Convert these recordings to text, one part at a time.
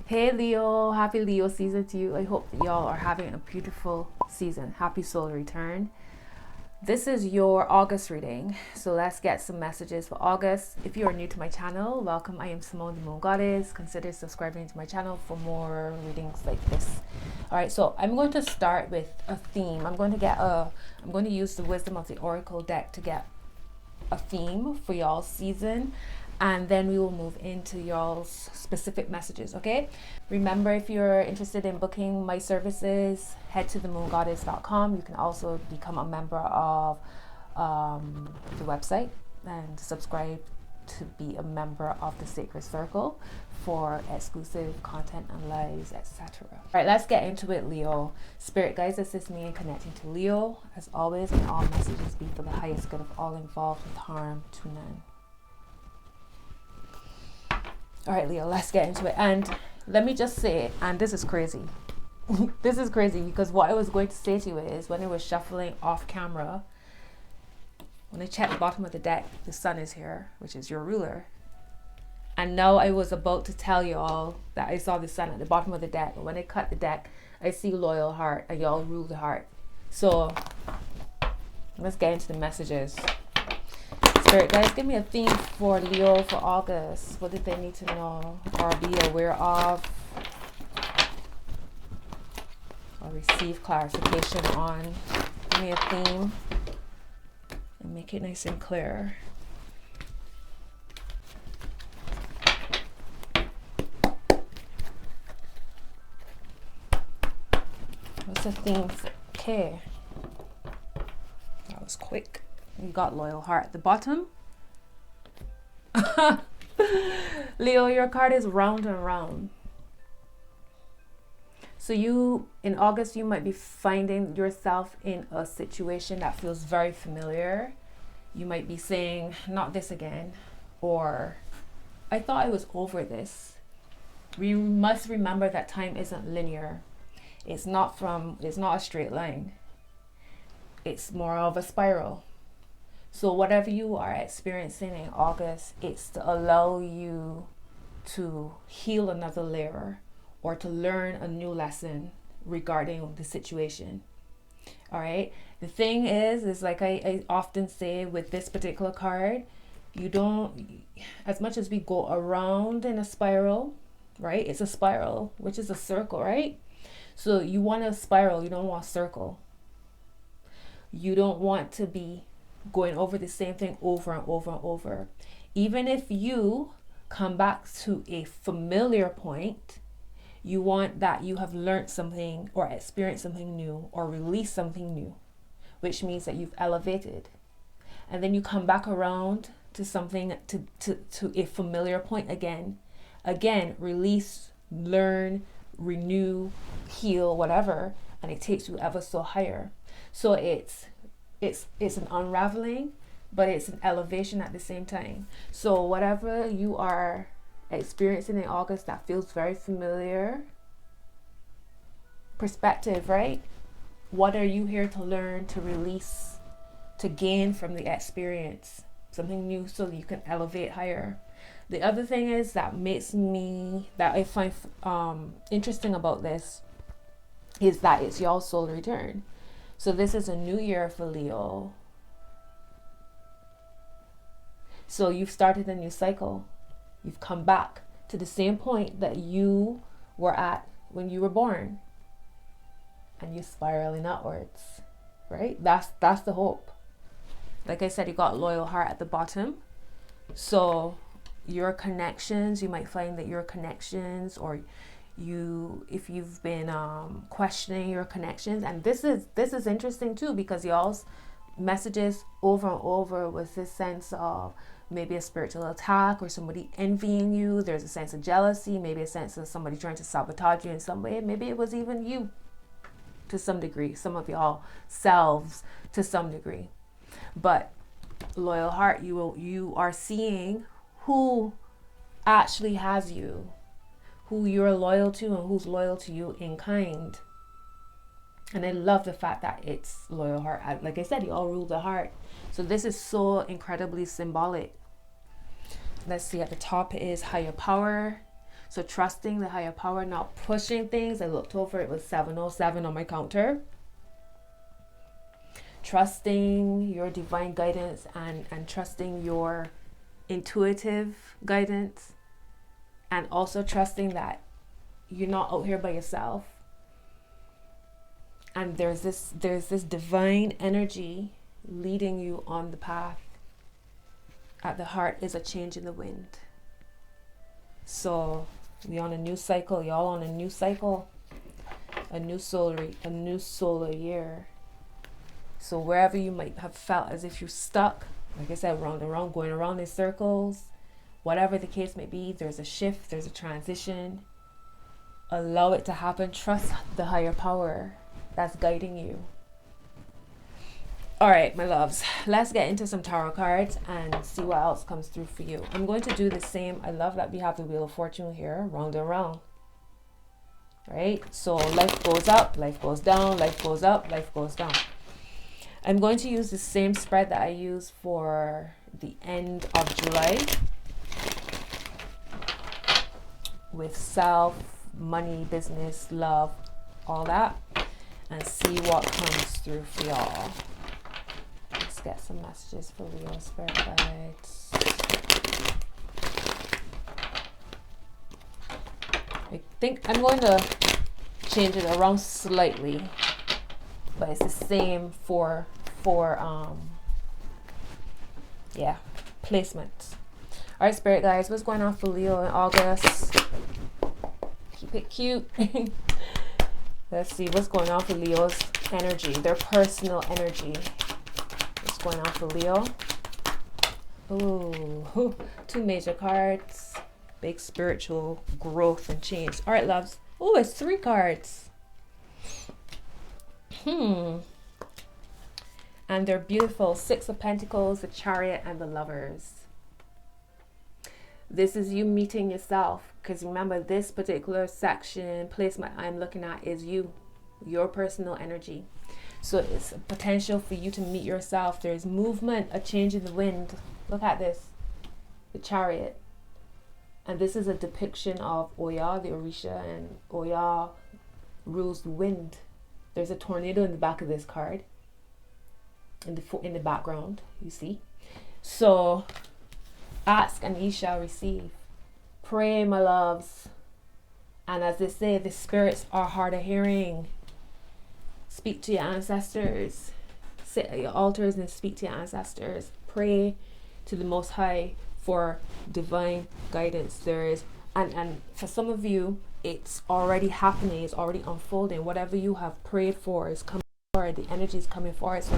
Hey Leo, happy Leo season to you. I hope that y'all are having a beautiful season. Happy solar return. This is your August reading. So let's get some messages for August. If you are new to my channel, welcome. I am Simone the Moon Goddess. Consider subscribing to my channel for more readings like this. All right, so I'm going to start with a theme. I'm going to use the wisdom of the Oracle deck to get a theme for y'all's season, and then we will move into y'all's specific messages. Okay, remember, if you're interested in booking my services, head to themoongoddess.com. You can also become a member of the website and subscribe to be a member of the Sacred Circle for exclusive content and lives, etc. All right, let's get into it, Leo. Spirit guides assist me in connecting to Leo. As always, may all messages be for the highest good of all involved, with harm to none. All right, Leo, let's get into it. And let me just say, and this is crazy. This is crazy because what I was going to say to you is, when I was shuffling off camera, when I checked the bottom of the deck, the sun is here, which is your ruler. And now I was about to tell y'all that I saw the sun at the bottom of the deck. But when I cut the deck, I see loyal heart, and y'all rule the heart. So let's get into the messages. Spirit guys, give me a theme for Leo for August. What did they need to know or be aware of? Or receive clarification on. Give me a theme and make it nice and clear. What's the theme for? Okay. That was quick. You got loyal heart at the bottom. Leo, your card is round and round. So in August, you might be finding yourself in a situation that feels very familiar. You might be saying, not this again, or I thought I was over this. We must remember that time isn't linear. It's not a straight line. It's more of a spiral. So whatever you are experiencing in August, it's to allow you to heal another layer or to learn a new lesson regarding the situation. All right. The thing is like I often say with this particular card, you don't, as much as we go around in a spiral, right? It's a spiral, which is a circle, right? So you want a spiral, you don't want a circle. You don't want to be going over the same thing over and over and over. Even if you come back to a familiar point, you want that you have learned something or experienced something new or released something new, which means that you've elevated. And then you come back around to something, to a familiar point again, release, learn, renew, heal, whatever, and it takes you ever so higher. So it's an unraveling, but it's an elevation at the same time. So whatever you are experiencing in August that feels very familiar, perspective, right? What are you here to learn, to release, to gain from the experience? Something new so that you can elevate higher. The other thing is that I find interesting about this is that it's your soul return. So this is a new year for Leo. So you've started a new cycle. You've come back to the same point that you were at when you were born. And you're spiraling upwards, right? That's the hope. Like I said, you got loyal heart at the bottom. So your connections, you might find that your connections, or if you've been questioning your connections, and this is interesting too, because y'all's messages over and over was this sense of maybe a spiritual attack or somebody envying you. There's a sense of jealousy, maybe a sense of somebody trying to sabotage you in some way. Maybe it was even you to some degree, some of y'all selves to some degree. But loyal heart, you are seeing who actually has you, who you're loyal to, and who's loyal to you in kind. And I love the fact that it's loyal heart. Like I said, you all rule the heart. So this is so incredibly symbolic. Let's see, at the top it is higher power. So trusting the higher power, not pushing things. I looked over, it was 707 on my counter. Trusting your divine guidance and trusting your intuitive guidance, and also trusting that you're not out here by yourself, and there's this divine energy leading you on the path. At the heart is a change in the wind. So we on a new cycle, y'all on a new cycle, a new solar year. So wherever you might have felt as if you're stuck, like I said, round and round, going around in circles, whatever the case may be, there's a shift, there's a transition. Allow it to happen. Trust the higher power that's guiding you. All right, my loves, let's get into some tarot cards and see what else comes through for you. I'm going to do the same. I love that we have the Wheel of Fortune here, round and round. Right? So life goes up, life goes down, life goes up, life goes down. I'm going to use the same spread that I used for the end of July with self, money, business, love, all that, and see what comes through for y'all. Let's get some messages for Leo Spirit Guides. I think I'm going to change it around slightly, but it's the same for placement. All right, Spirit Guides, what's going on for Leo in August? Keep it cute. Let's see what's going on for Leo's energy, their personal energy. What's going on for Leo? Ooh, 2 major cards. Big spiritual growth and change. All right, loves. Oh, it's 3 cards. And they're beautiful. 6 of Pentacles, the Chariot, and the Lovers. This is you meeting yourself. Because remember, this particular section, placement I'm looking at is you, your personal energy. So it's a potential for you to meet yourself. There's movement, a change in the wind. Look at this. The Chariot. And this is a depiction of Oya, the Orisha, and Oya rules the wind. There's a tornado in the back of this card. In the background, you see. So ask and ye shall receive. Pray, my loves. And as they say, the spirits are hard of hearing. Speak to your ancestors. Sit at your altars and speak to your ancestors. Pray to the Most High for divine guidance. There is, and for some of you, it's already happening. It's already unfolding. Whatever you have prayed for is coming forward. The energy is coming forward. So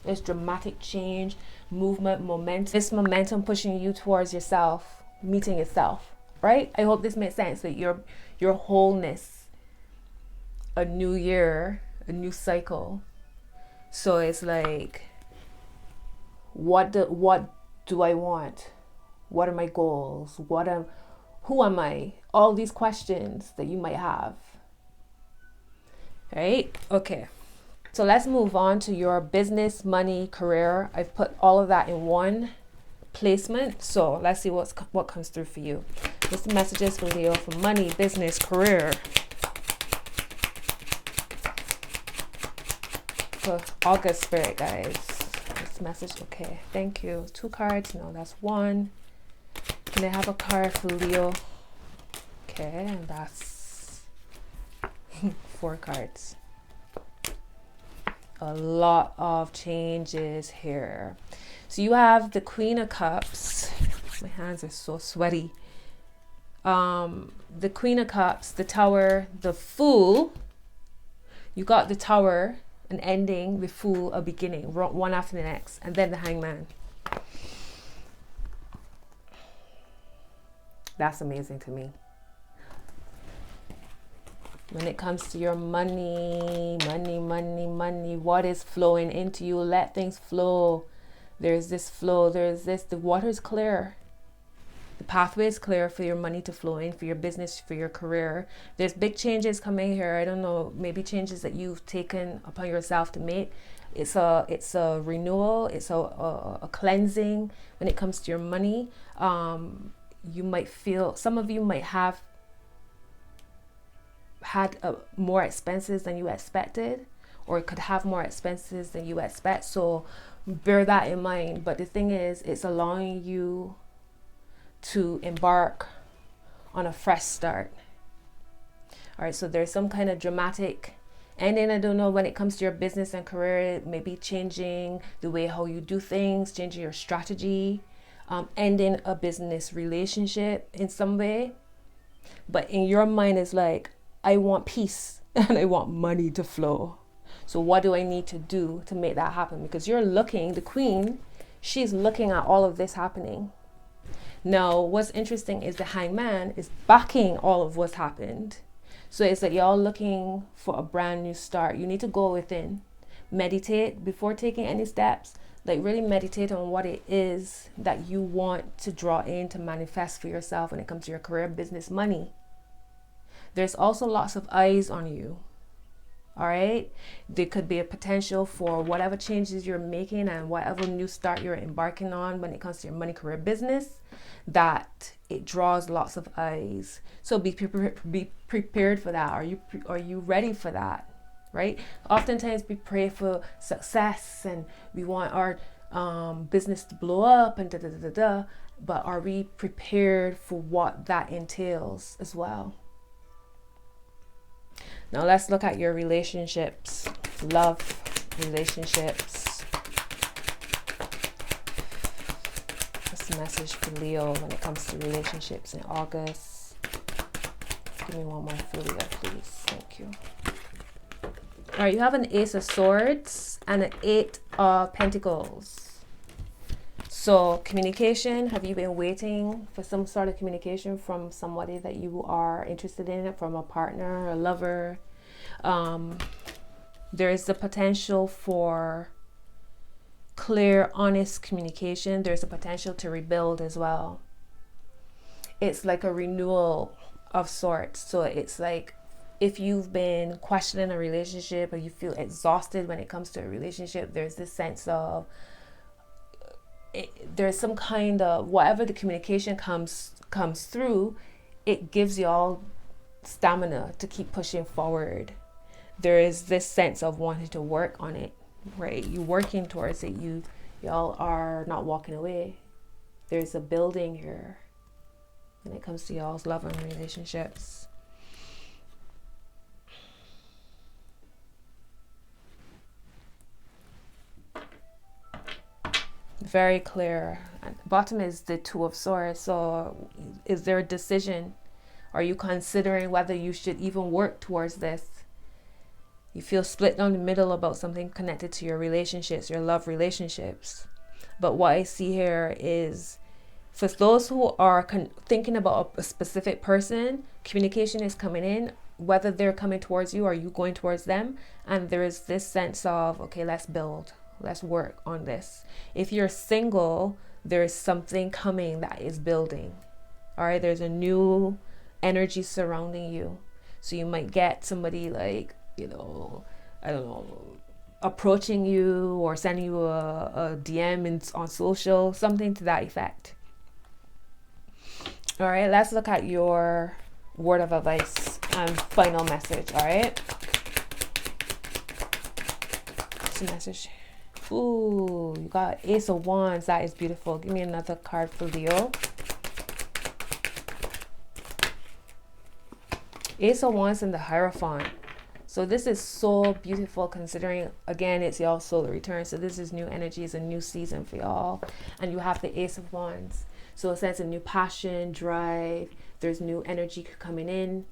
there's dramatic change, movement, momentum. This momentum pushing you towards yourself, meeting yourself, right? I hope this makes sense, that your wholeness, a new year, a new cycle. So it's like, what do I want? What are my goals? Who am I? All these questions that you might have. Right? Okay. So let's move on to your business, money, career. I've put all of that in one placement. So let's see what comes through for you. What's the messages for Leo for money, business, career? For August, Spirit Guys. This message, okay. Thank you. 2 cards. No, that's 1. Can I have a card for Leo? Okay, and that's 4 cards. A lot of changes here. So you have the Queen of Cups. My hands are so sweaty. The Queen of Cups, the Tower, the Fool. You got the Tower, an ending, the Fool, a beginning, one after the next, and then the Hangman. That's amazing to me. When it comes to your money, what is flowing into you? Let things flow. There's this flow. There's this. The water is clear. The pathway is clear for your money to flow in, for your business, for your career. There's big changes coming here. I don't know, maybe changes that you've taken upon yourself to make. It's a renewal. It's a cleansing when it comes to your money. You might feel, some of you might have had more expenses than you expected, or it could have more expenses than you expect. So bear that in mind. But the thing is, it's allowing you to embark on a fresh start. All right, so there's some kind of dramatic ending. I don't know, when it comes to your business and career, maybe changing the way how you do things, changing your strategy, ending a business relationship in some way. But in your mind, it's like, I want peace and I want money to flow. So what do I need to do to make that happen? Because you're looking, the queen, she's looking at all of this happening. Now, what's interesting is the hangman is backing all of what's happened. So it's like y'all looking for a brand new start. You need to go within, meditate before taking any steps. Like really meditate on what it is that you want to draw in, to manifest for yourself when it comes to your career, business, money. There's also lots of eyes on you. All right. There could be a potential for whatever changes you're making and whatever new start you're embarking on when it comes to your money, career, business, that it draws lots of eyes. So be prepared for that. Are you ready for that? Right? Oftentimes we pray for success and we want our business to blow up and but are we prepared for what that entails as well? Now let's look at your relationships, love relationships. What's the message for Leo when it comes to relationships in August? Give me one more for Leo, please. Thank you. All right, you have an Ace of Swords and an 8 of Pentacles. So communication, have you been waiting for some sort of communication from somebody that you are interested in, from a partner, a lover? There is the potential for clear, honest communication. There's a potential to rebuild as well. It's like a renewal of sorts. So it's like if you've been questioning a relationship or you feel exhausted when it comes to a relationship, there's this sense of there's some kind of, whatever the communication comes through, it gives you all stamina to keep pushing forward. There is this sense of wanting to work on it, right? You're working towards it. Y'all are not walking away. There's a building here when it comes to y'all's love and relationships. Very clear. Bottom is the Two of Swords. So is there a decision? Are you considering whether you should even work towards this? You feel split down the middle about something connected to your relationships, your love relationships. But what I see here is, for those who are thinking about a specific person, communication is coming in, whether they're coming towards you or you going towards them. And there is this sense of, okay, let's build. Let's work on this. If you're single, there's something coming that is building. All right, there's a new energy surrounding you. So you might get somebody like, I don't know, approaching you or sending you a DM on social, something to that effect. All right, let's look at your word of advice and final message. All right. What's the message? Ooh, you got Ace of Wands. That is beautiful. Give me another card for Leo. Ace of Wands and the Hierophant. So this is so beautiful, considering, again, it's y'all solar return. So this is new energy. It's a new season for y'all. And you have the Ace of Wands. So a sense of new passion, drive. There's new energy coming in.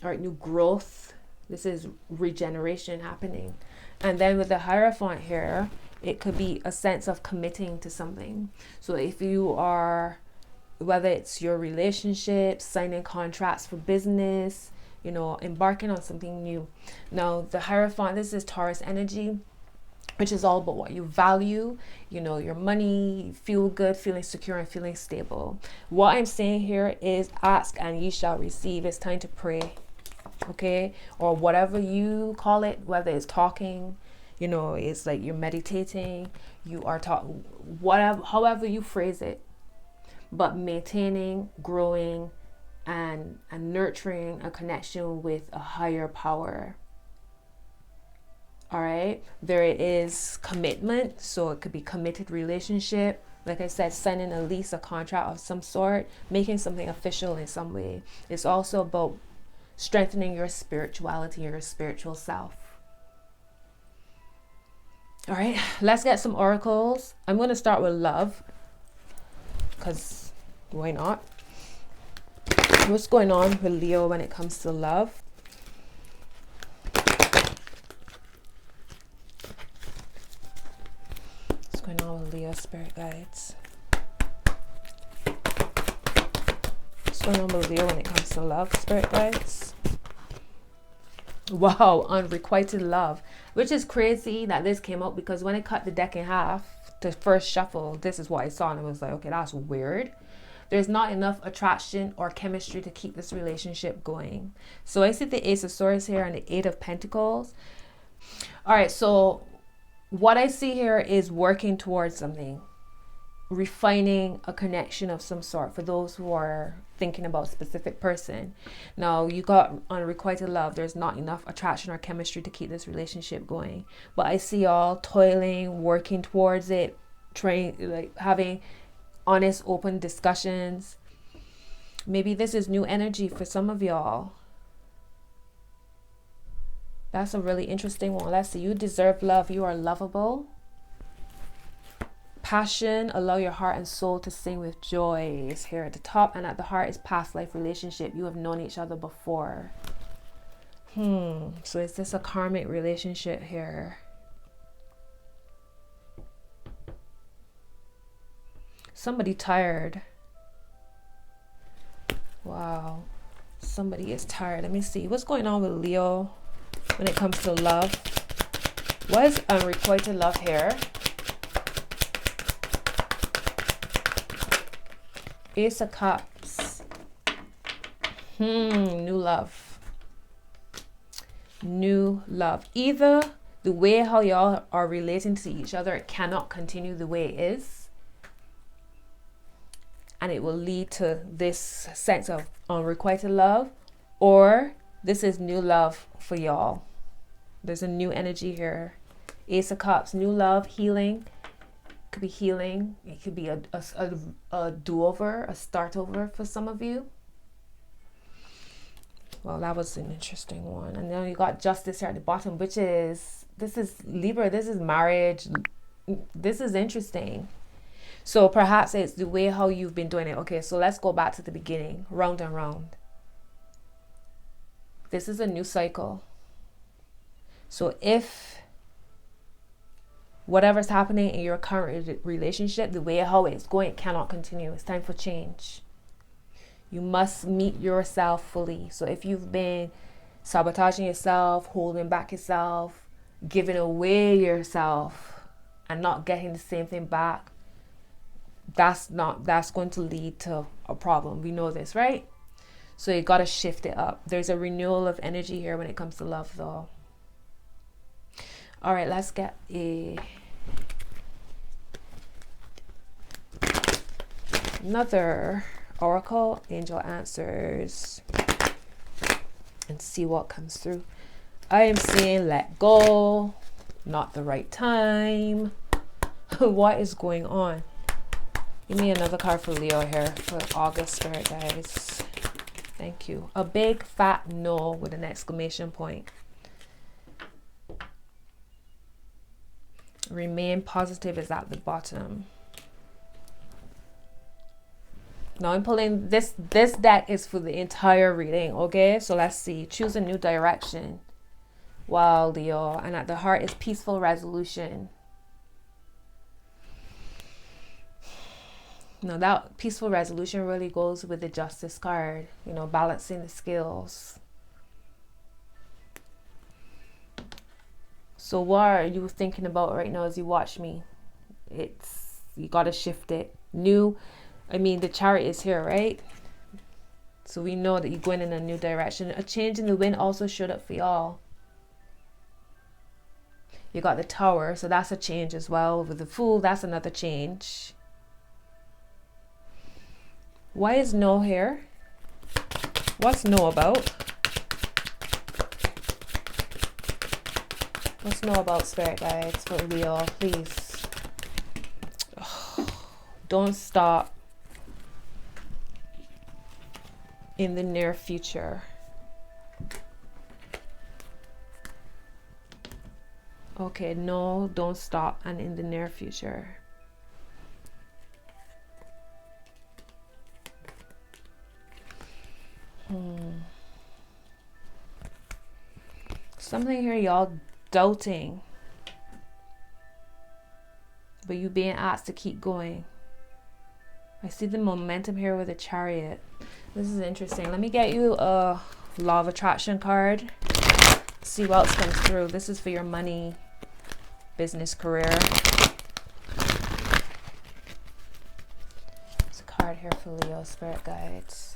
All right, new growth. This is regeneration happening. And then with the Hierophant here, it could be a sense of committing to something. So if you are, whether it's your relationship, signing contracts for business, embarking on something new. Now, the Hierophant, this is Taurus energy, which is all about what you value, your money, you feel good, feeling secure and feeling stable. What I'm saying here is ask and ye shall receive. It's time to pray. Okay, or whatever you call it, whether it's talking, it's like you're meditating, you are talking, whatever, however you phrase it, but maintaining, growing, and nurturing a connection with a higher power. All right, there is commitment, so it could be committed relationship. Like I said, signing a lease, a contract of some sort, making something official in some way. It's also about strengthening your spirituality, your spiritual self. All right, let's get some oracles. I'm going to start with love, because why not? What's going on with Leo when it comes to love? What's going on with Leo spirit guides? What's going on with Leo when it comes to love, spirit guides? Wow, unrequited love, which is crazy that this came up, because when I cut the deck in half, the first shuffle, this is what I saw, and I was like, okay, that's weird. There's not enough attraction or chemistry to keep this relationship going. So I see the Ace of Swords here and the Eight of Pentacles. All right, so what I see here is working towards something, refining a connection of some sort for those who are thinking about a specific person. Now, you got unrequited love. There's not enough attraction or chemistry to keep this relationship going. But I see y'all toiling, working towards it, trying, like having honest, open discussions. Maybe this is new energy for some of y'all. That's a really interesting one. Let's see. You deserve love. You are lovable. Passion, allow your heart and soul to sing with joy, is here at the top, and at the heart is past life relationship. You have known each other before. So is this a karmic relationship here? Somebody tired. Wow, somebody is tired. Let me see what's going on with Leo when it comes to love. What is unrequited love here? Ace of Cups. New love. New love. Either the way how y'all are relating to each other, it cannot continue the way it is, and it will lead to this sense of unrequited love, or this is new love for y'all. There's a new energy here. Ace of Cups, new love, healing. Could be healing. It could be a do-over, a start over for some of you. Well, that was an interesting one. And then you got Justice here at the bottom, which is, this is Libra, this is marriage. This is interesting. So perhaps it's the way how you've been doing it. Okay, so let's go back to the beginning, round and round. This is a new cycle. So if whatever's happening in your current relationship, the way how it's going, it cannot continue. It's time for change. You must meet yourself fully. So if you've been sabotaging yourself, holding back yourself, giving away yourself, and not getting the same thing back, that's going to lead to a problem. We know this, right? So you got to shift it up. There's a renewal of energy here when it comes to love, though. All right, let's get another oracle, angel answers, and see what comes through. I am seeing let go, not the right time. What is going on? Give me another card for Leo here for August, spirit guys. Thank you. A big fat no with an exclamation point. Remain positive is at the bottom. Now I'm pulling this deck is for the entire reading, okay? So let's see. Choose a new direction. Wow, Leo. And at the heart is peaceful resolution. Now that peaceful resolution really goes with the Justice card, you know, balancing the scales. So what are you thinking about right now as you watch me? You got to shift it. The Chariot is here, right? So we know that you're going in a new direction. A change in the wind also showed up for y'all. You got the Tower, so that's a change as well. With the Fool, that's another change. Why is no here? What's no about? What's no about, spirit guides, for Leo, please? Don't stop in the near future. Okay, no, don't stop and in the near future. Something here, y'all doubting, but you being asked to keep going. I see the momentum here with a Chariot. This is interesting. Let me get you a Law of Attraction card. See what else comes through. This is for your money, business, career. There's a card here for Leo, spirit guides.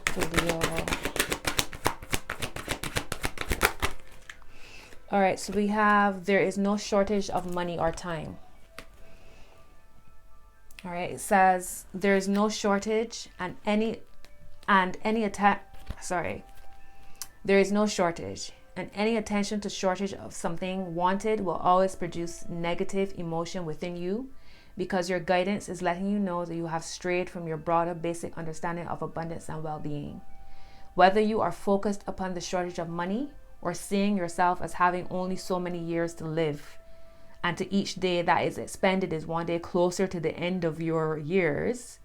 For Leo. All right, so we have, there is no shortage of money or time. All right, it says there is no shortage there is no shortage, and any attention to shortage of something wanted will always produce negative emotion within you, because your guidance is letting you know that you have strayed from your broader basic understanding of abundance and well-being. Whether you are focused upon the shortage of money or seeing yourself as having only so many years to live, and to each day that is expended is one day closer to the end of your years,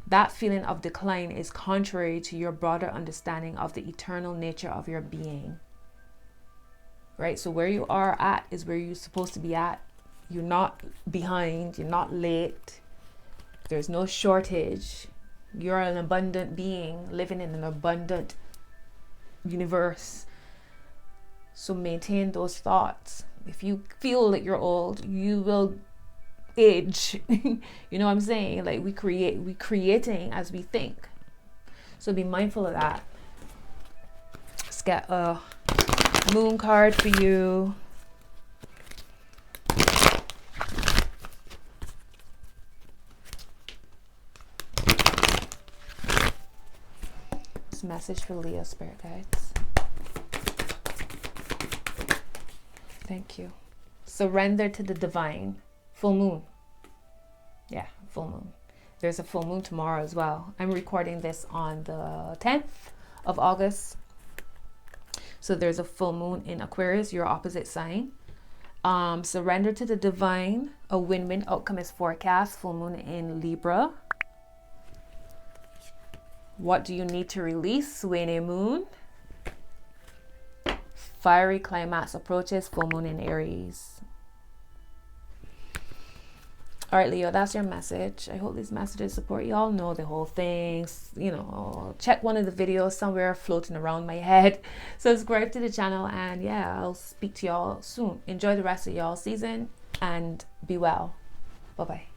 that feeling of decline is contrary to your broader understanding of the eternal nature of your being. Right? So where you are at is where you're supposed to be at. You're not behind, you're not late. There's no shortage. You're an abundant being living in an abundant universe. So maintain those thoughts. If you feel that you're old, you will age. You know what I'm saying? Like we creating as we think. So be mindful of that. Let's get a moon card for you. This message for Leo, spirit guides. Thank you. Surrender to the divine. Full moon. Yeah, full moon. There's a full moon tomorrow as well. I'm recording this on the 10th of August. So there's a full moon in Aquarius, your opposite sign. Surrender to the divine. A win-win outcome is forecast. Full moon in Libra. What do you need to release? Waning moon. Fiery climax approaches. Full moon in Aries. All right, Leo, that's your message. I hope these messages support you. All know the whole thing. You know, check one of the videos somewhere floating around my head. Subscribe to the channel, and yeah, I'll speak to y'all soon. Enjoy the rest of y'all season and be well. Bye-bye.